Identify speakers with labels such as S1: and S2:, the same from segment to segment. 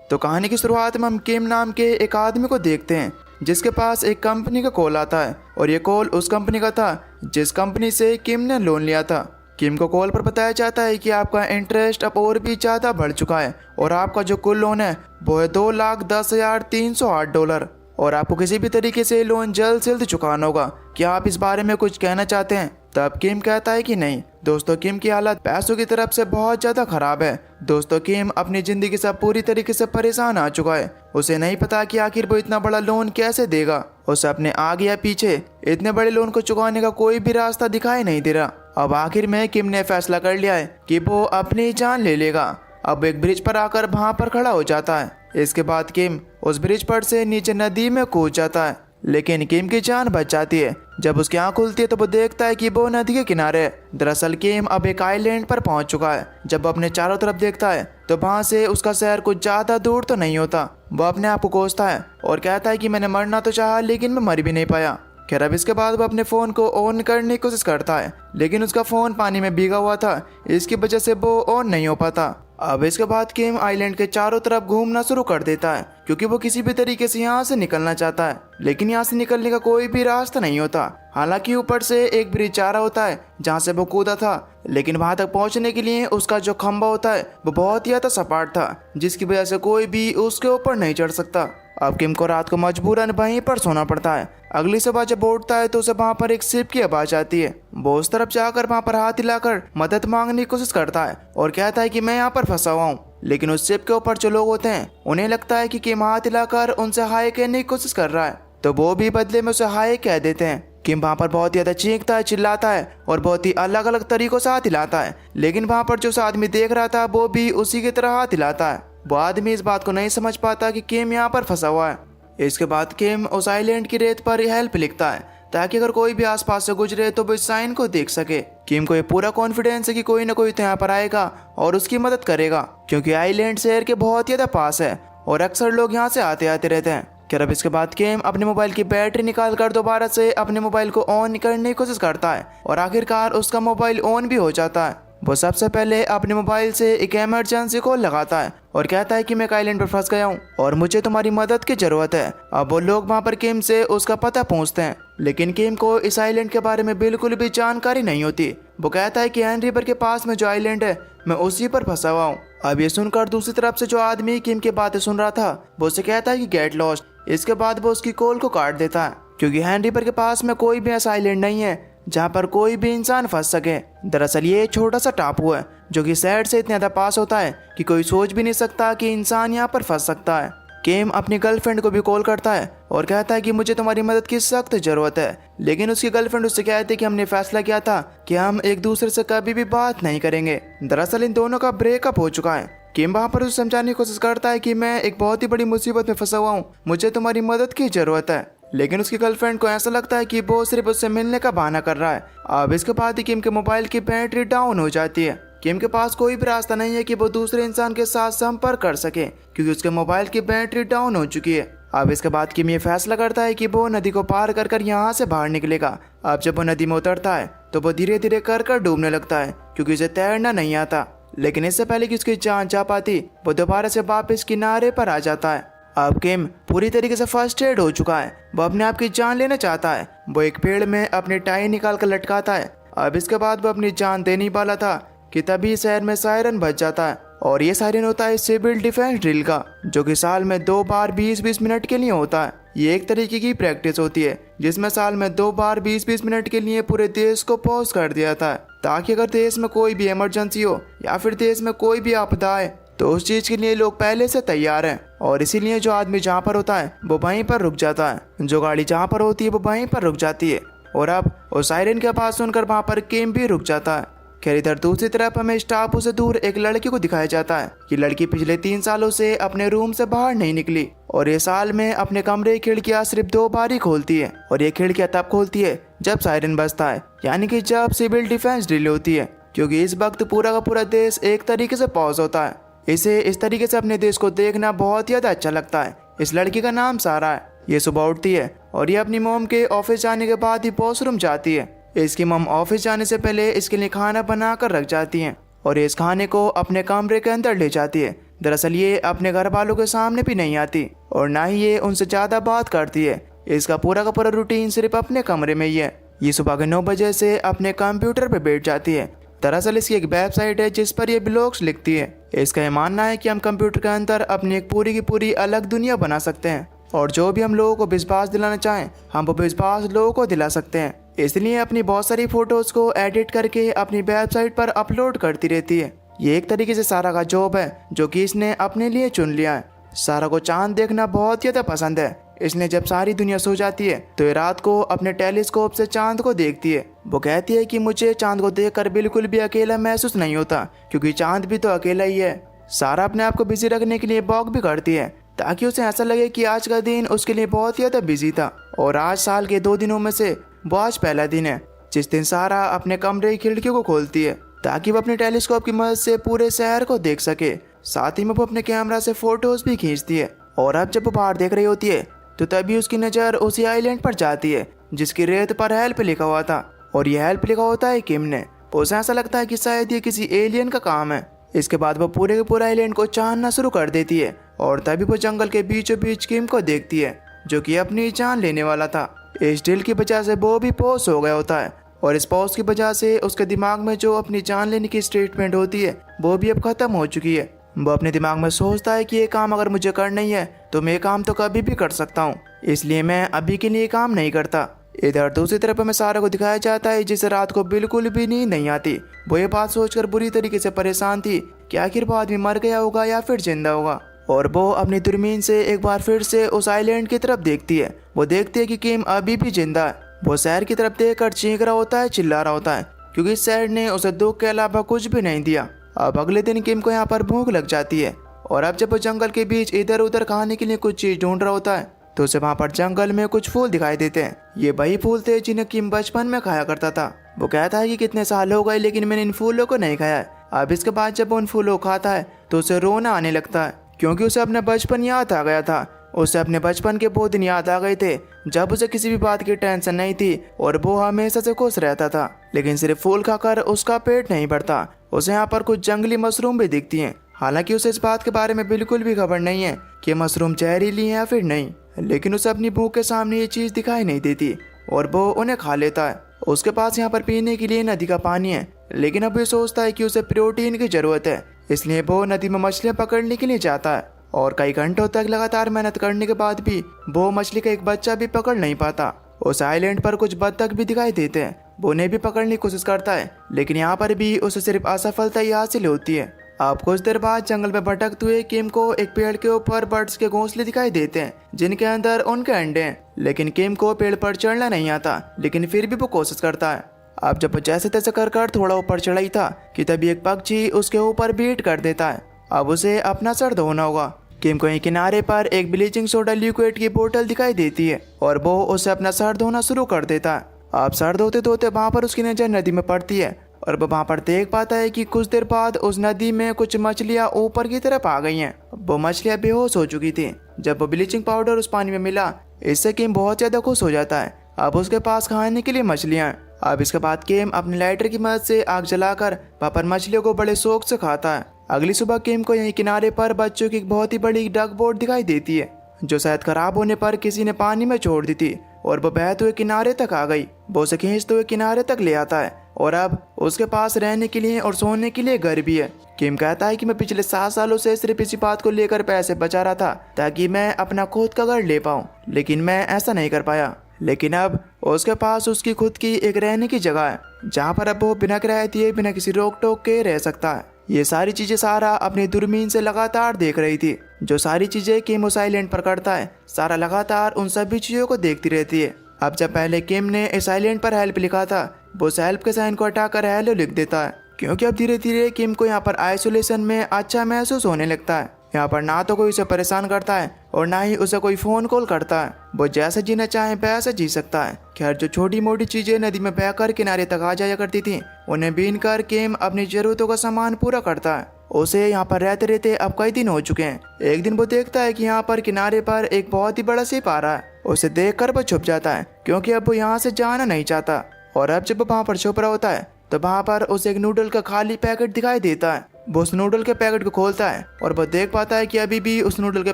S1: तो कहानी की शुरुआत में हम किम नाम के एक आदमी को देखते हैं जिसके पास एक कंपनी का कॉल आता है और ये कॉल उस कंपनी का था जिस कंपनी से किम ने लोन लिया था। किम को कॉल पर बताया जाता है कि आपका इंटरेस्ट अब और भी ज़्यादा बढ़ चुका है और आपका जो कुल लोन है वो है $2,10,308 और आपको किसी भी तरीके से लोन जल्द से जल्द चुकाना होगा। क्या आप इस बारे में कुछ कहना चाहते हैं? तब किम कहता है कि नहीं। दोस्तों, किम की हालत पैसों की तरफ से बहुत ज़्यादा खराब है। दोस्तों, किम अपनी ज़िंदगी से पूरी तरीके से परेशान आ चुका है। उसे नहीं पता कि आखिर वो इतना बड़ा लोन कैसे देगा। उसे अपने आगे या पीछे इतने बड़े लोन को चुकाने का कोई भी रास्ता दिखाई नहीं दे रहा। अब आखिर में किम ने फैसला कर लिया है कि वो अपनी जान ले लेगा। अब एक ब्रिज पर आकर वहाँ पर खड़ा हो जाता है। इसके बाद किम उस ब्रिज पर से नीचे नदी में कूद जाता है, लेकिन किम की जान बच जाती है। जब उसकी आंख खुलती है तो वो देखता है कि वो नदी के किनारे है। दरअसल किम अब एक आइलैंड पर पहुंच चुका है। जब वो अपने चारों तरफ देखता है तो वहां से उसका शहर कुछ ज्यादा दूर तो नहीं होता। वो अपने आप को कोसता है और कहता है कि मैंने मरना तो चाहा लेकिन मैं मर भी नहीं पाया। खैर, अब इसके बाद वो अपने फ़ोन को ऑन करने की कोशिश करता है, लेकिन उसका फ़ोन पानी में भीगा हुआ था। इसकी वजह से वो ऑन नहीं हो पाता। अब इसके बाद किम आइलैंड के चारों तरफ घूमना शुरू कर देता है क्योंकि वो किसी भी तरीके से यहाँ से निकलना चाहता है, लेकिन यहाँ से निकलने का कोई भी रास्ता नहीं होता। हालांकि ऊपर से एक ब्रिज जा रहा होता है जहाँ से वो कूदा था, लेकिन वहां तक पहुंचने के लिए उसका जो खंभा होता है वो बहुत ही ज़्यादा सपाट था, जिसकी वजह से कोई भी उसके ऊपर नहीं चढ़ सकता। अब किम को रात को मजबूरन वहीं पर सोना पड़ता है। अगली सुबह जब वो उठता है तो उसे वहाँ पर एक शिप की आवाज़ आती है। वो उस तरफ जाकर वहाँ पर हाथ हिलाकर मदद मांगने की कोशिश करता है और कहता है कि मैं यहाँ पर फंसा हुआ हूँ। लेकिन उस शिप के ऊपर जो लोग होते हैं उन्हें लगता है कि किम हाथ हिलाकर उनसे हाय कहने की कोशिश कर रहा है, तो वो भी बदले में उसे हाय कह देते हैं। किम वहाँ पर बहुत ही ज़्यादा चीखता है, चिल्लाता है और बहुत ही अलग अलग तरीकों से हाथ हिलाता है, लेकिन वहाँ पर जो आदमी देख रहा था वो भी उसी की तरह हाथ हिलाता है। वो आदमी इस बात को नहीं समझ पाता कि किम यहाँ पर फंसा हुआ है। इसके बाद किम उस आइलैंड की रेत पर हेल्प लिखता है ताकि अगर कोई भी आसपास से गुजरे तो वो इस साइन को देख सके। किम को ये पूरा कॉन्फिडेंस है कि कोई ना कोई तो यहाँ पर आएगा और उसकी मदद करेगा, क्योंकि आइलैंड शहर के बहुत ज़्यादा पास है और अक्सर लोग यहाँ से आते आते रहते हैं। खैर, अब इसके बाद किम अपने मोबाइल की बैटरी निकाल कर दोबारा से अपने मोबाइल को ऑन करने की कोशिश करता है और आखिरकार उसका मोबाइल ऑन भी हो जाता है। वो सबसे पहले अपने मोबाइल से एक इमरजेंसी कॉल लगाता है और कहता है कि मैं एक आइलैंड पर फंस गया हूँ और मुझे तुम्हारी मदद की ज़रूरत है। अब वो लोग वहाँ पर किम से उसका पता पूछते हैं, लेकिन किम को इस आइलैंड के बारे में बिल्कुल भी जानकारी नहीं होती। वो कहता है कि एन रिवर के पास में जो आइलैंड है मैं उसी पर फंसा हुआ हूँ। अब ये सुनकर दूसरी तरफ से जो आदमी किम की बातें सुन रहा था वो उसे कहता है कि गेट लॉस्ट। इसके बाद वो उसकी कॉल को काट देता है क्योंकि एन रिवर के पास में कोई भी ऐसा आइलैंड नहीं है जहाँ पर कोई भी इंसान फंस सके। दरअसल ये एक छोटा सा टापू है जो कि शहर से इतना ज़्यादा पास होता है कि कोई सोच भी नहीं सकता कि इंसान यहाँ पर फंस सकता है। किम अपनी गर्लफ्रेंड को भी कॉल करता है और कहता है कि मुझे तुम्हारी मदद की सख्त ज़रूरत है, लेकिन उसकी गर्लफ्रेंड उससे कहती है कि हमने फैसला किया था कि हम एक दूसरे से कभी भी बात नहीं करेंगे। दरअसल इन दोनों का ब्रेकअप हो चुका है। किम वहाँ पर उसे समझाने की कोशिश करता है कि मैं एक बहुत ही बड़ी मुसीबत में फंसा हुआ हूँ, मुझे तुम्हारी मदद की ज़रूरत है, लेकिन उसकी गर्लफ्रेंड को ऐसा लगता है कि वो सिर्फ उससे मिलने का बहाना कर रहा है। अब इसके बाद ही किम के मोबाइल की बैटरी डाउन हो जाती है। किम के पास कोई भी रास्ता नहीं है कि वो दूसरे इंसान के साथ संपर्क कर सके क्योंकि उसके मोबाइल की बैटरी डाउन हो चुकी है। अब इसके बाद किम ये फैसला करता है कि वो नदी को पार कर कर यहाँ से बाहर निकलेगा। अब जब वो नदी में उतरता है तो वो धीरे धीरे कर डूबने लगता है क्योंकि उसे तैरना नहीं आता, लेकिन इससे पहले कि उसकी जान जा पाती वो दोबारा से वापस किनारे पर आ जाता है। अब किम पूरी तरीके से फर्स्ट एड हो चुका है। वो अपने आप की जान लेना चाहता है। वो एक पेड़ में अपनी टाई निकाल कर लटकाता है। अब इसके बाद वो अपनी जान देने वाला था कि तभी शहर में सायरन बज जाता है और ये सायरन होता है सिविल डिफेंस ड्रिल का, जो कि साल में 2 बार 20-20 मिनट के लिए होता है। ये एक तरीके की प्रैक्टिस होती है जिसमें साल में 2 बार 20-20 मिनट के लिए पूरे देश को पॉज कर दिया था ताकि अगर देश में कोई भी इमरजेंसी हो या फिर देश में कोई भी आपदा आए तो उस चीज़ के लिए लोग पहले से तैयार हैं। और इसीलिए जो आदमी जहाँ पर होता है वो वहीं पर रुक जाता है, जो गाड़ी जहाँ पर होती है वो वहीं पर रुक जाती है। और अब उस सायरन के आवाज़ सुनकर वहाँ पर किम भी रुक जाता है। खैर, इधर दूसरी तरफ हमें इस टापू से दूर एक लड़की को दिखाया जाता है। ये लड़की पिछले 3 सालों से अपने रूम से बाहर नहीं निकली और ये साल में अपने कमरे की खिड़कियाँ सिर्फ 2 बार ही खोलती है और ये खिड़कियाँ तब खोलती है जब सायरन बजता है, यानी कि जब सिविल डिफेंस ड्रिल होती है, क्योंकि इस वक्त पूरा का पूरा देश एक तरीके से पॉज होता है। इसे इस तरीके से अपने देश को देखना बहुत ज़्यादा अच्छा लगता है। इस लड़की का नाम सारा है। ये सुबह उठती है और ये अपनी मॉम के ऑफिस जाने के बाद ही वॉशरूम जाती है। इसकी मॉम ऑफिस जाने से पहले इसके लिए खाना बना कर रख जाती हैं और इस खाने को अपने कमरे के अंदर ले जाती है दरअसल ये अपने घर वालों के सामने भी नहीं आती और ना ही ये उनसे ज़्यादा बात करती है। इसका पूरा का पूरा रूटीन सिर्फ अपने कमरे में ही है। ये सुबह के 9 बजे से अपने कंप्यूटर पे बैठ जाती है। दरअसल इसकी एक वेबसाइट है जिस पर ये ब्लॉग्स लिखती है। इसका ये मानना है कि हम कंप्यूटर के अंदर अपनी एक पूरी की पूरी अलग दुनिया बना सकते हैं और जो भी हम लोगों को विश्वास दिलाना चाहें हम वो विश्वास लोगों को दिला सकते हैं। इसलिए अपनी बहुत सारी फोटोज को एडिट करके अपनी वेबसाइट पर अपलोड करती रहती है। ये एक तरीके से सारा का जॉब है जो कि इसने अपने लिए चुन लिया है। सारा को चांद देखना बहुत ज़्यादा पसंद है, इसलिए जब सारी दुनिया सो जाती है तो ये रात को अपने टेलीस्कोप से चांद को देखती है। वो कहती है कि मुझे चांद को देखकर बिल्कुल भी अकेला महसूस नहीं होता क्योंकि चांद भी तो अकेला ही है। सारा अपने आप को बिजी रखने के लिए वॉक भी करती है ताकि उसे ऐसा लगे कि आज का दिन उसके लिए बहुत ज़्यादा बिजी था और आज साल के 2 दिनों में से वो आज पहला दिन है जिस दिन सारा अपने कमरे की खिड़कियों को खोलती है ताकि वो अपने टेलीस्कोप की मदद से पूरे शहर को देख सके। साथ ही में वो अपने कैमरा से फोटोज भी खींचती है और अब जब वो बाहर देख रही होती है तो तभी उसकी नज़र उसी आइलैंड पर जाती है जिसकी रेत पर हेल्प लिखा हुआ था और यह हेल्प लिखा होता है किम ने। उसे ऐसा लगता है कि शायद ये किसी एलियन का काम है। इसके बाद वो पूरे के पूरे आइलैंड को छानना शुरू कर देती है और तभी वो जंगल के बीचों बीच किम को देखती है जो कि अपनी जान लेने वाला था। इस डील की वजह से वो भी पॉज हो गया होता है और इस पॉज की वजह से उसके दिमाग में जो अपनी जान लेने की स्टेटमेंट होती है वो भी अब खत्म हो चुकी है। वो अपने दिमाग में सोचता है कि ये काम अगर मुझे करना ही है तो मैं काम तो कभी भी कर सकता हूँ, इसलिए मैं अभी के लिए काम नहीं करता। इधर दूसरी तरफ हमें सारा को दिखाया जाता है जिसे रात को बिल्कुल भी नींद नहीं आती। वो ये बात सोचकर बुरी तरीके से परेशान थी कि आखिर वो आदमी मर गया होगा या फिर जिंदा होगा। और वो अपनी दूरबीन से एक बार फिर से उस आइलैंड की तरफ देखती है। वो देखती है कि किम अभी भी जिंदा है। वो शहर की तरफ देखकर चीख रहा होता है, चिल्ला रहा होता है क्योंकि इस शहर ने उसे दुख के अलावा कुछ भी नहीं दिया। अब अगले दिन किम को यहाँ पर भूख लग जाती है और अब जब वो जंगल के बीच इधर उधर खाने के लिए कुछ चीज ढूंढ रहा होता है तो उसे वहाँ पर जंगल में कुछ फूल दिखाई देते हैं। ये वही फूल थे जिन्हें किम बचपन में खाया करता था। वो कहता है कि कितने साल हो गए लेकिन मैंने इन फूलों को नहीं खाया है। अब इसके बाद जब वो उन फूलों को खाता है तो उसे रोना आने लगता है क्योंकि उसे अपना बचपन याद आ गया था। उसे अपने बचपन के वो दिन याद आ गए थे जब उसे किसी भी बात की टेंशन नहीं थी और वो हमेशा से खुश रहता था। लेकिन सिर्फ फूल खाकर उसका पेट नहीं भरता, उसे यहाँ पर कुछ जंगली मशरूम भी दिखती हैं। हालांकि उसे इस बात के बारे में बिल्कुल भी खबर नहीं है कि मशरूम जहरीली है या फिर नहीं, लेकिन उसे अपनी भूख के सामने ये चीज़ दिखाई नहीं देती और वो उन्हें खा लेता है। उसके पास यहाँ पर पीने के लिए नदी का पानी है लेकिन अब ये सोचता है कि उसे प्रोटीन की ज़रूरत है, इसलिए वो नदी में मछलियाँ पकड़ने के लिए जाता है। और कई घंटों तक लगातार मेहनत करने के बाद भी वो मछली का एक बच्चा भी पकड़ नहीं पाता। उस आइलैंड पर कुछ बत्तख भी दिखाई देते हैं, वो उन्हें भी पकड़ने की कोशिश करता है लेकिन यहाँ पर भी उसे सिर्फ असफलता ही हासिल होती है। अब कुछ देर बाद जंगल में भटकते हुए किम को एक पेड़ के ऊपर बर्ड्स के घोंसले दिखाई देते हैं जिनके अंदर उनके अंडे हैं। लेकिन किम को पेड़ पर चढ़ना नहीं आता लेकिन फिर भी वो कोशिश करता है। अब जब वो जैसे तैसे कर थोड़ा ऊपर चढ़ाई था कि तभी एक पक्षी उसके ऊपर बीट कर देता है। अब उसे अपना सर धोना होगा। किम को किनारे पर एक ब्लीचिंग सोडा लिक्विड की बोतल दिखाई देती है और वो उसे अपना सर धोना शुरू कर देता है। अब सर धोते धोते वहाँ पर उसकी नज़र नदी में पड़ती है और वो वहाँ पर देख पाता है कि कुछ देर बाद उस नदी में कुछ मछलियाँ ऊपर की तरफ आ गई हैं। वो मछलियाँ बेहोश हो चुकी थी। जब वो ब्लीचिंग पाउडर उस पानी में मिला इससे किम बहुत ज़्यादा खुश हो जाता है। अब उसके पास खाने के लिए मछलियाँ हैं। अब इसके बाद किम अपने लाइटर की मदद से आग जलाकर वहाँ पर मछलियों को बड़े शौक से खाता है। अगली सुबह किम को यहीं किनारे पर बच्चों की एक बहुत ही बड़ी डक बोट दिखाई देती है जो शायद खराब होने पर किसी ने पानी में छोड़ दी थी और वो बहते हुए किनारे तक आ गई। वो उसे खींचते हुए किनारे तक ले आता है और अब उसके पास रहने के लिए और सोने के लिए घर भी है। किम कहता है कि मैं पिछले 7 सालों से सिर्फ इसी बात को लेकर पैसे बचा रहा था ताकि मैं अपना खुद का घर ले पाऊँ, लेकिन मैं ऐसा नहीं कर पाया। लेकिन अब उसके पास उसकी खुद की एक रहने की जगह है जहाँ पर अब वो बिना किराए दिए बिना किसी रोक टोक के रह सकता है। ये सारी चीजें सारा अपनी दूरबीन से लगातार देख रही थी। जो सारी चीजें किम उस आइलैंड पर करता है सारा लगातार उन सभी चीजों को देखती रहती है। अब जब पहले किम ने इस आइलैंड पर हेल्प लिखा था वो उस हेल्प के साइन को हटाकर हेलो लिख देता है क्योंकि अब धीरे धीरे किम को यहाँ पर आइसोलेशन में अच्छा महसूस होने लगता है। यहाँ पर ना तो कोई उसे परेशान करता है और ना ही उसे कोई फ़ोन कॉल करता है। वो जैसे जीना चाहे वैसे जी सकता है। खैर जो छोटी मोटी चीज़ें नदी में बहकर किनारे तक आ जाया करती थी उन्हें बीन कर किम अपनी ज़रूरतों का सामान पूरा करता है। उसे यहाँ पर रहते रहते अब कई दिन हो चुके हैं। एक दिन वो देखता है कि यहाँ पर किनारे पर एक बहुत ही बड़ा सिप आ रहा है। उसे देखकर वो छुप जाता है क्योंकि अब वो यहाँ से जाना नहीं चाहता। और अब जब वो वहाँ पर छुप रहा होता है तो वहाँ पर उसे एक नूडल का खाली पैकेट दिखाई देता है। वो उस नूडल के पैकेट को खोलता है और वो देख पाता है कि अभी भी उस नूडल के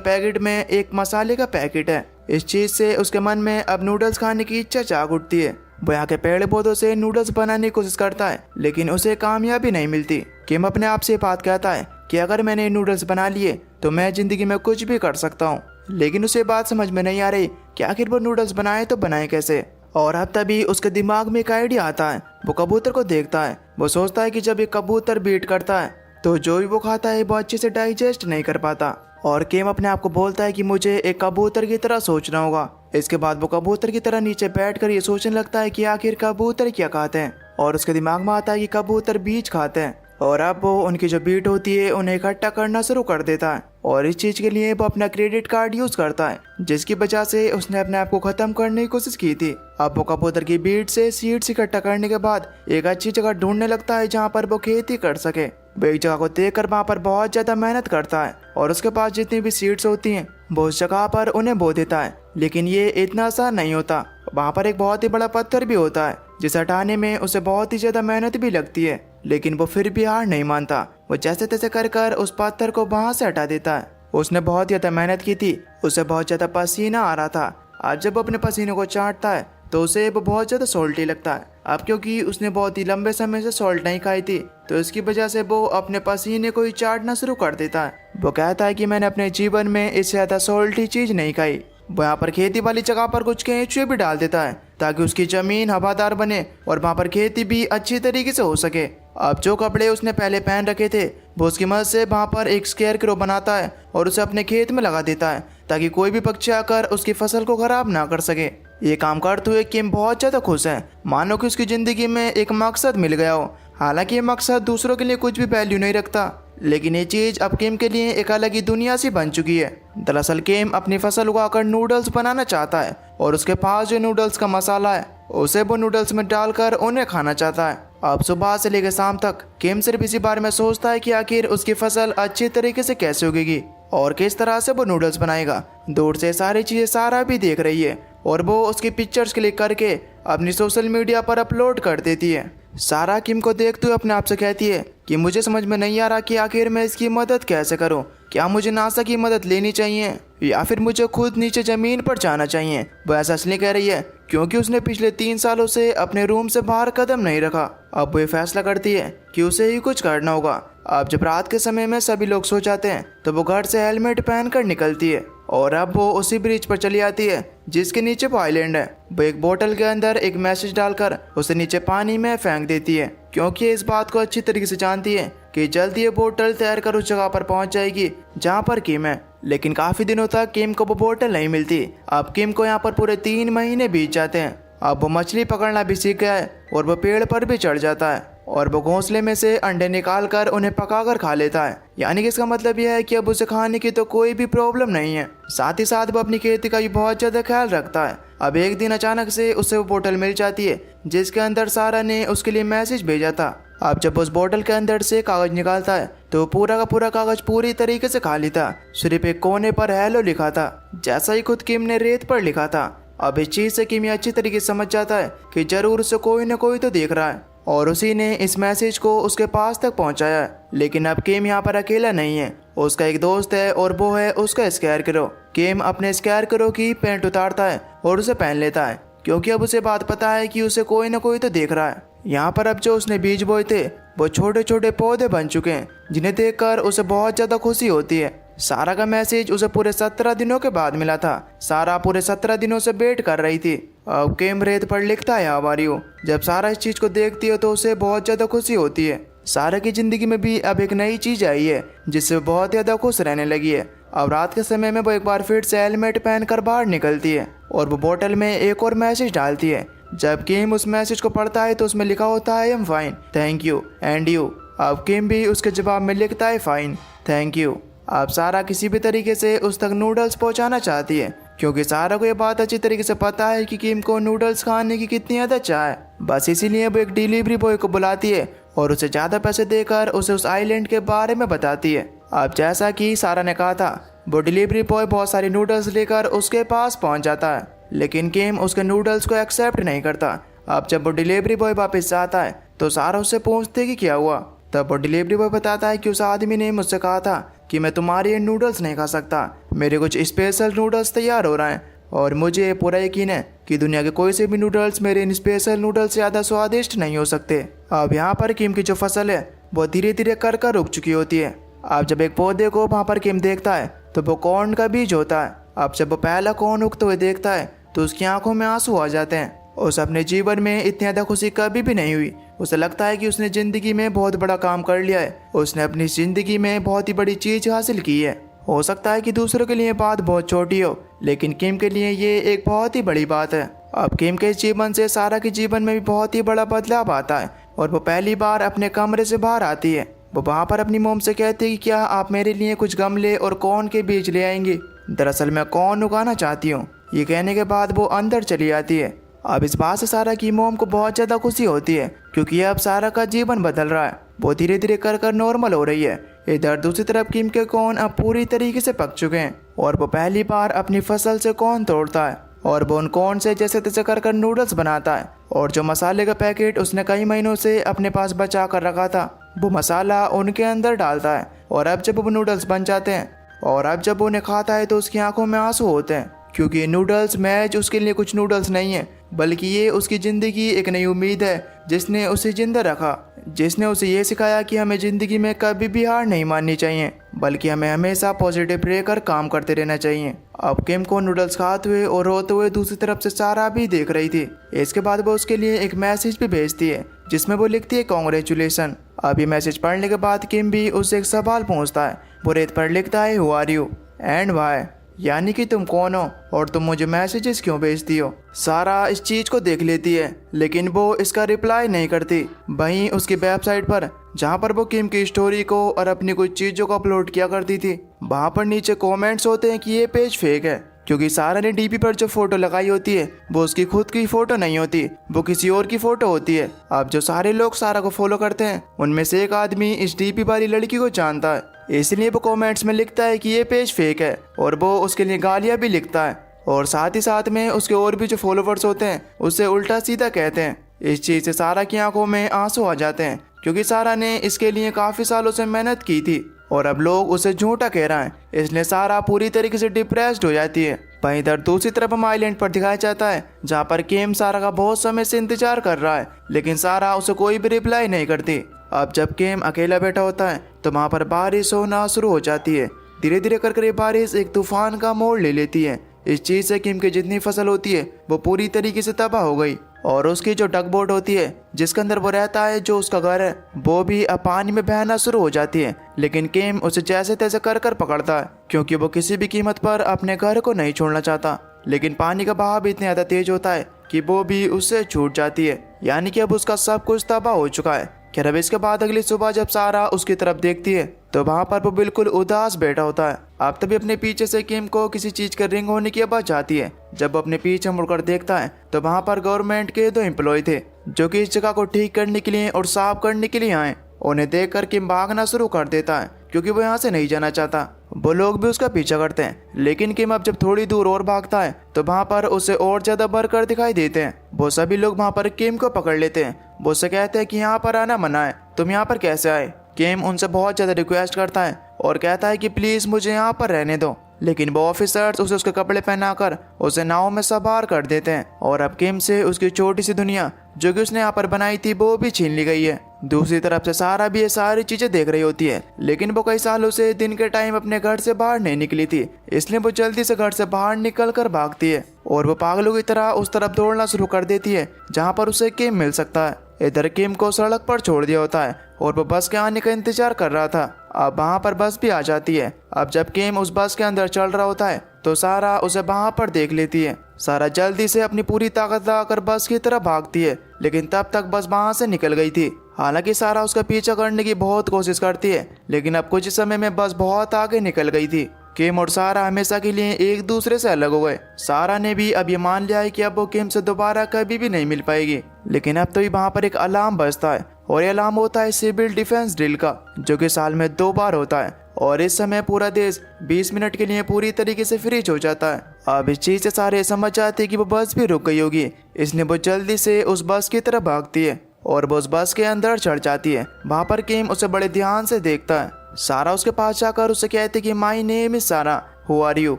S1: पैकेट में एक मसाले का पैकेट है। इस चीज से उसके मन में अब नूडल्स खाने की इच्छा जाग उठती है। वो यहाँ के पेड़ पौधों से नूडल्स बनाने की कोशिश करता है, लेकिन उसे कामयाबी नहीं मिलती। किम अपने आप से बात कहता है कि अगर मैंने नूडल्स बना लिए तो मैं जिंदगी में कुछ भी कर सकता हूँ। लेकिन उसे बात समझ में नहीं आ रही कि आखिर वो नूडल्स बनाए तो बनाए कैसे। और अब तभी उसके दिमाग में एक आइडिया आता है। वो कबूतर को देखता है। वो सोचता है कि जब एक कबूतर बीट करता है तो जो भी वो खाता है वो अच्छे से डाइजेस्ट नहीं कर पाता। और केम अपने आप को बोलता है कि मुझे एक कबूतर की तरह सोचना होगा। इसके बाद वो कबूतर की तरह नीचे बैठकर ये सोचने लगता है कि आखिर कबूतर क्या खाते हैं। और उसके दिमाग में आता है कि कबूतर बीज खाते हैं। और अब वो उनकी जो बीट होती है उन्हें इकट्ठा करना शुरू कर देता है। और इस चीज के लिए वो अपना क्रेडिट कार्ड यूज करता है, जिसकी वजह से उसने अपने आप को खत्म करने की कोशिश की थी। अब वो कबूतर की बीट से सीड्स इकट्ठा करने के बाद एक अच्छी जगह ढूंढने लगता है जहाँ पर वो खेती कर सके। वो एक जगह को देखकर वहाँ पर बहुत ज्यादा मेहनत करता है और उसके पास जितनी भी सीड्स होती हैं वो उस जगह पर उन्हें बो देता है। लेकिन ये इतना आसान नहीं होता। वहाँ पर एक बहुत ही बड़ा पत्थर भी होता है जिसे हटाने में उसे बहुत ही ज्यादा मेहनत भी लगती है। लेकिन वो फिर भी हार नहीं मानता। वो जैसे तैसे कर उस पत्थर को वहां से हटा देता है। उसने बहुत ज्यादा मेहनत की थी, उसे बहुत ज्यादा पसीना आ रहा था। आज जब वो अपने पसीने को चाटता है तो उसे वो बहुत ज्यादा सॉल्टी लगता है। अब क्योंकि उसने बहुत ही लंबे समय से सॉल्ट नहीं खाई थी तो इसकी वजह से वो अपने पसीने को ही चाटना शुरू कर देता है। वो कहता है कि मैंने अपने जीवन में इससे ज्यादा सॉल्टी चीज नहीं खाई। वो यहाँ पर खेती वाली जगह पर कुछ केंचुए भी डाल देता है ताकि उसकी जमीन हवादार बने और वहाँ पर खेती भी अच्छी तरीके से हो सके। अब जो कपड़े उसने पहले पहन रखे थे वो उसकी मदद से वहाँ पर एक स्केयरक्रो बनाता है और उसे अपने खेत में लगा देता है ताकि कोई भी पक्षी आकर उसकी फसल को खराब ना कर सके। ये काम करते हुए किम बहुत ज्यादा खुश है, मानो कि उसकी जिंदगी में एक मकसद मिल गया हो। हालांकि ये मकसद दूसरों के लिए कुछ भी वैल्यू नहीं रखता, लेकिन ये चीज अब किम के लिए एक अलग ही दुनिया सी बन चुकी है। दरअसल किम अपनी फसल उगाकर नूडल्स बनाना चाहता है और उसके पास जो नूडल्स का मसाला है उसे वो नूडल्स में डालकर उन्हें खाना चाहता है। अब सुबह से लेकर शाम तक किम सिर्फ इसी बारे में सोचता है कि आखिर उसकी फसल अच्छी तरीके से कैसे उगेगी और किस तरह से वो नूडल्स बनाएगा। दूर से सारी चीजें सारा भी देख रही है और वो उसकी पिक्चर्स क्लिक करके अपनी सोशल मीडिया पर अपलोड कर देती है। सारा किम को देखते हुए अपने आप से कहती है कि मुझे समझ में नहीं आ रहा कि आखिर मैं इसकी मदद कैसे करूं। क्या मुझे नासा की मदद लेनी चाहिए या फिर मुझे खुद नीचे जमीन पर जाना चाहिए। वो ऐसा इसलिए कह रही है क्योंकि उसने पिछले 3 सालों से अपने रूम से बाहर कदम नहीं रखा। अब वो ये फैसला करती है कि उसे ही कुछ करना होगा। अब जब रात के समय में सभी लोग सो जाते हैं तो वो घर से हेलमेट पहनकर निकलती है और अब वो उसी ब्रिज पर चली आती है जिसके नीचे वो आइलैंड है। वो एक बोतल के अंदर एक मैसेज डालकर उसे नीचे पानी में फेंक देती है क्योंकि इस बात को अच्छी तरीके से जानती है कि जल्दी ये बोतल तैर कर उस जगह पर पहुंच जाएगी जहां पर किम है। लेकिन काफी दिनों तक किम को वो बोतल नहीं मिलती। अब किम को यहाँ पर पूरे 3 महीने बीत जाते हैं। अब वो मछली पकड़ना भी सीख गया है और वो पेड़ पर भी चढ़ जाता है और वो घोंसले में से अंडे निकाल कर उन्हें पकाकर खा लेता है। यानी कि इसका मतलब यह है कि अब उसे खाने की तो कोई भी प्रॉब्लम नहीं है। साथ ही साथ वो अपनी खेती का भी बहुत ज्यादा ख्याल रखता है। अब एक दिन अचानक से उसे वो बोतल मिल जाती है जिसके अंदर सारा ने उसके लिए मैसेज भेजा था। अब जब उस बोतल के अंदर से कागज निकालता है तो पूरा का पूरा कागज पूरी तरीके से खाली था। सिर्फ एक कोने पर हेलो लिखा था, जैसा ही खुद किम ने रेत पर लिखा था। अब इस चीज से किम अच्छी तरीके से समझ जाता है कि जरूर उसे कोई न कोई तो देख रहा है और उसी ने इस मैसेज को उसके पास तक पहुंचाया है। लेकिन अब किम यहाँ पर अकेला नहीं है, उसका एक दोस्त है और वो है उसका स्कैरक्रो। किम अपने स्कैरक्रो की पैंट उतारता है और उसे पहन लेता है क्योंकि अब उसे बात पता है कि उसे कोई न कोई तो देख रहा है। यहाँ पर अब जो उसने बीज बोए थे वो छोटे छोटे पौधे बन चुके हैं जिन्हें देखकर उसे बहुत ज्यादा खुशी होती है। सारा का मैसेज उसे पूरे 17 दिनों के बाद मिला था। सारा पूरे 17 दिनों से वेट कर रही थी। अब किम रेत पर लिखता है हाउ आर यू। जब सारा इस चीज को देखती है तो उसे बहुत ज्यादा खुशी होती है। सारा की जिंदगी में भी अब एक नई चीज आई है जिससे बहुत ज्यादा खुश रहने लगी है। अब रात के समय में वो एक बार फिर से हेलमेट पहनकर बाहर निकलती है और वो बोतल में एक और मैसेज डालती है। जब किम उस मैसेज को पढ़ता है तो उसमें लिखा होता है I am fine, thank you and you. अब किम भी उसके जवाब में लिखता है फाइन, थैंक यू। अब सारा किसी भी तरीके से उस तक नूडल्स पहुंचाना चाहती है क्योंकि सारा को यह बात अच्छी तरीके से पता है कि किम को नूडल्स खाने की कितनी आदत चाह है। बस इसीलिए वो एक डिलीवरी बॉय को बुलाती है और उसे ज्यादा पैसे देकर उसे उस आइलैंड के बारे में बताती है। अब जैसा कि सारा ने कहा था वो डिलीवरी बॉय बहुत सारी नूडल्स लेकर उसके पास पहुंच जाता है, लेकिन किम उसके नूडल्स को एक्सेप्ट नहीं करता। अब जब वो डिलीवरी बॉय वापस आता है तो सारा उससे पूछते कि क्या हुआ। तब वो डिलीवरी बॉय बताता है कि उस आदमी ने मुझसे कहा था कि मैं तुम्हारे ये नूडल्स नहीं खा सकता, मेरे कुछ स्पेशल नूडल्स तैयार हो रहे हैं और मुझे पूरा यकीन है कि दुनिया के कोई से भी नूडल्स मेरे इन स्पेशल नूडल्स से ज़्यादा स्वादिष्ट नहीं हो सकते। अब यहाँ पर किम की जो फसल है वो धीरे धीरे कर रुक चुकी होती है। अब जब एक पौधे को वहाँ पर किम देखता है तो वो कॉर्न का बीज होता है। अब जब वो पहला कॉर्न उगते हुए देखता है तो उसकी आंखों में आंसू आ जाते हैं। उस अपने जीवन में इतनी ज़्यादा खुशी कभी भी नहीं हुई। उसे लगता है कि उसने ज़िंदगी में बहुत बड़ा काम कर लिया है, उसने अपनी ज़िंदगी में बहुत ही बड़ी चीज़ हासिल की है। हो सकता है कि दूसरों के लिए बात बहुत छोटी हो, लेकिन किम के लिए ये एक बहुत ही बड़ी बात है। अब किम के जीवन से सारा के जीवन में भी बहुत ही बड़ा बदलाव आता है और वो पहली बार अपने कमरे से बाहर आती है। वो वहाँ पर अपनी मोम से कहती है कि क्या आप मेरे लिए कुछ गमले और कॉर्न के बीज ले आएंगी, दरअसल मैं कॉर्न उगाना चाहती हूँ। ये कहने के बाद वो अंदर चली आती है। अब इस बात से सारा की मोम को बहुत ज़्यादा खुशी होती है क्योंकि अब सारा का जीवन बदल रहा है, वो धीरे धीरे कर नॉर्मल हो रही है। इधर दूसरी तरफ किम के कॉर्न अब पूरी तरीके से पक चुके हैं और वो पहली बार अपनी फसल से कॉर्न तोड़ता है और वो उन कॉर्न से जैसे तैसे कर नूडल्स बनाता है। और जो मसाले का पैकेट उसने कई महीनों से अपने पास बचा कर रखा था वो मसाला उनके अंदर डालता है। और अब जब वो नूडल्स बन जाते हैं और अब जब वो उन्हें खाता है तो उसकी आंखों में आंसू होते हैं क्योंकि ये नूडल्स मैच उसके लिए कुछ नूडल्स नहीं है, बल्कि ये उसकी ज़िंदगी एक नई उम्मीद है जिसने उसे जिंदा रखा, जिसने उसे ये सिखाया कि हमें ज़िंदगी में कभी भी हार नहीं माननी चाहिए, बल्कि हमें हमेशा पॉजिटिव रहकर काम करते रहना चाहिए। अब किम को नूडल्स खाते हुए और रोते हुए दूसरी तरफ से सारा भी देख रही थी। इसके बाद वो उसके लिए एक मैसेज भी भेजती है जिसमें वो लिखती है कॉन्ग्रेचुलेसन। अब ये मैसेज पढ़ने के बाद किम भी उससे एक सवाल पूछता है। वो रेत पर लिखता है who are you and why, यानी कि तुम कौन हो और तुम मुझे मैसेजेस क्यों भेजती हो। सारा इस चीज़ को देख लेती है लेकिन वो इसका रिप्लाई नहीं करती। वहीं उसकी वेबसाइट पर जहां पर वो किम की स्टोरी को और अपनी कुछ चीज़ों को अपलोड किया करती थी वहां पर नीचे कमेंट्स होते हैं कि ये पेज फेक है क्योंकि सारा ने डीपी पर जो फोटो लगाई होती है वो उसकी खुद की फोटो नहीं होती, वो किसी और की फोटो होती है। अब जो सारे लोग सारा को फॉलो करते हैं उनमें से एक आदमी इस डीपी वाली लड़की को जानता है, इसलिए वो कमेंट्स में लिखता है कि ये पेज फेक है और वो उसके लिए गालियाँ भी लिखता है और साथ ही साथ में उसके और भी जो फॉलोवर्स होते हैं उससे उल्टा सीधा कहते हैं। इस चीज़ से सारा की आंखों में आंसू आ जाते हैं क्योंकि सारा ने इसके लिए काफ़ी सालों से मेहनत की थी और अब लोग उसे झूठा कह रहे हैं, इसलिए सारा पूरी तरीके से डिप्रेस्ड हो जाती है। वहीं इधर दूसरी तरफ हम आइलैंड पर दिखाया जाता है जहाँ पर किम सारा का बहुत समय से इंतजार कर रहा है लेकिन सारा उसे कोई भी रिप्लाई नहीं करती। अब जब किम अकेला बैठा होता है तो वहाँ पर बारिश होना शुरू हो जाती है। धीरे धीरे कर ये बारिश एक तूफान का मोड़ ले लेती है। इस चीज़ से किम की जितनी फसल होती है वो पूरी तरीके से तबाह हो गई और उसकी जो डक बोट होती है जिसके अंदर वो रहता है, जो उसका घर है, वो भी अब पानी में बहना शुरू हो जाती है। लेकिन किम उसे जैसे तैसे कर पकड़ता है क्योंकि वो किसी भी कीमत पर अपने घर को नहीं छोड़ना चाहता। लेकिन पानी का बहाव इतना ज़्यादा तेज होता है कि वो भी उससे छूट जाती है, यानी कि अब उसका सब कुछ तबाह हो चुका है। खैर अब इसके बाद अगली सुबह जब सारा उसकी तरफ देखती है तो वहाँ पर वो बिल्कुल उदास बैठा होता है। अब तभी अपने पीछे से किम को किसी चीज़ का रिंग होने की आवाज़ आती है। जब वो अपने पीछे मुड़कर देखता है तो वहाँ पर गवर्नमेंट के 2 एम्प्लॉय थे जो कि इस जगह को ठीक करने के लिए और साफ करने के लिए आए। उन्हें देखकर किम भागना शुरू कर देता है क्योंकि वो यहाँ से नहीं जाना चाहता। वो लोग भी उसका पीछा करते हैं लेकिन किम अब जब थोड़ी दूर और भागता है तो वहाँ पर उसे और ज़्यादा वर्कर दिखाई देते हैं। वो सभी लोग वहाँ पर किम को पकड़ लेते हैं। वो उससे कहते हैं कि यहाँ पर आना मना है, तुम यहाँ पर कैसे आए। किम उनसे बहुत ज़्यादा रिक्वेस्ट करता है और कहता है कि प्लीज़ मुझे यहाँ पर रहने दो, लेकिन वो ऑफिसर्स उसे उसके कपड़े पहनाकर उसे नाव में सवार कर देते हैं और अब किम से उसकी छोटी सी दुनिया जो कि उसने यहाँ पर बनाई थी वो भी छीन ली गई है। दूसरी तरफ से सारा भी ये सारी चीजें देख रही होती है लेकिन वो कई सालों से दिन के टाइम अपने घर से बाहर नहीं निकली थी, इसलिए वो जल्दी से घर से बाहर निकल कर भागती है और वो पागलों की तरह उस तरफ दौड़ना शुरू कर देती है जहाँ पर उसे किम मिल सकता है। इधर किम को सड़क पर छोड़ दिया होता है और वो बस के आने का इंतजार कर रहा था। अब वहाँ पर बस भी आ जाती है। अब जब किम उस बस के अंदर चल रहा होता है तो सारा उसे वहाँ पर देख लेती है। सारा जल्दी से अपनी पूरी ताकत लगाकर बस की तरफ भागती है लेकिन तब तक बस वहाँ से निकल गई थी। हालांकि सारा उसका पीछा करने की बहुत कोशिश करती है लेकिन अब कुछ समय में बस बहुत आगे निकल गई थी। किम और सारा हमेशा के लिए एक दूसरे से अलग हो गए। सारा ने भी अब ये मान लिया है कि अब वो किम से दोबारा कभी भी नहीं मिल पाएगी। लेकिन अब तो ही वहाँ पर एक अलार्म बजता है और ये अलार्म होता है सिविल डिफेंस ड्रिल का, जो कि साल में 2 बार होता है और इस समय पूरा देश 20 मिनट के लिए पूरी तरीके से फ्रीज हो जाता है। अब इस चीज़ से सारे समझ जाते हैं कि वो बस भी रुक गई होगी, इसलिए वो जल्दी से उस बस की तरफ भागती है और वो उस बस के अंदर चढ़ जाती है। वहाँ पर किम उसे बड़े ध्यान से देखता है। सारा उसके पास जाकर उसे कहती कि माई नेम इज सारा, हु आर यू।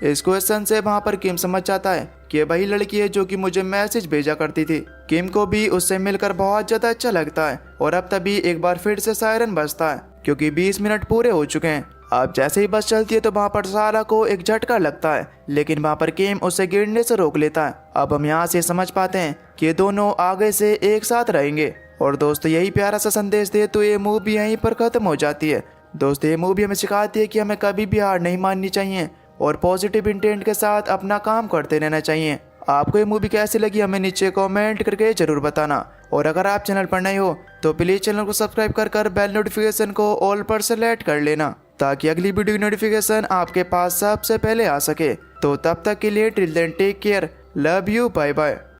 S1: इस क्वेश्चन से वहाँ पर किम समझ जाता है कि ये वही लड़की है जो कि मुझे मैसेज भेजा करती थी। किम को भी उससे मिलकर बहुत ज्यादा अच्छा लगता है और अब तभी एक बार फिर से सायरन बजता है क्योंकि 20 मिनट पूरे हो चुके हैं। अब जैसे ही बस चलती है तो वहाँ पर सारा को एक झटका लगता है, लेकिन वहाँ पर किम उसे गिरने से रोक लेता है। अब हम यहाँ से समझ पाते हैं कि ये दोनों आगे से एक साथ रहेंगे। और दोस्तों यही प्यारा सा संदेश दे तो ये मूवी यहीं पर खत्म हो जाती है। दोस्तों ये मूवी हमें सिखाती है कि हमें कभी भी हार नहीं माननी चाहिए और पॉजिटिव इंटेंट के साथ अपना काम करते रहना चाहिए। आपको ये मूवी कैसी लगी हमें नीचे कमेंट करके जरूर बताना। और अगर आप चैनल पर नए हो तो प्लीज चैनल को सब्सक्राइब कर बेल नोटिफिकेशन को ऑल पर सेलेक्ट कर लेना ताकि अगली वीडियो की नोटिफिकेशन आपके पास सबसे पहले आ सके। तो तब तक के लिए till then take care, love you, bye bye.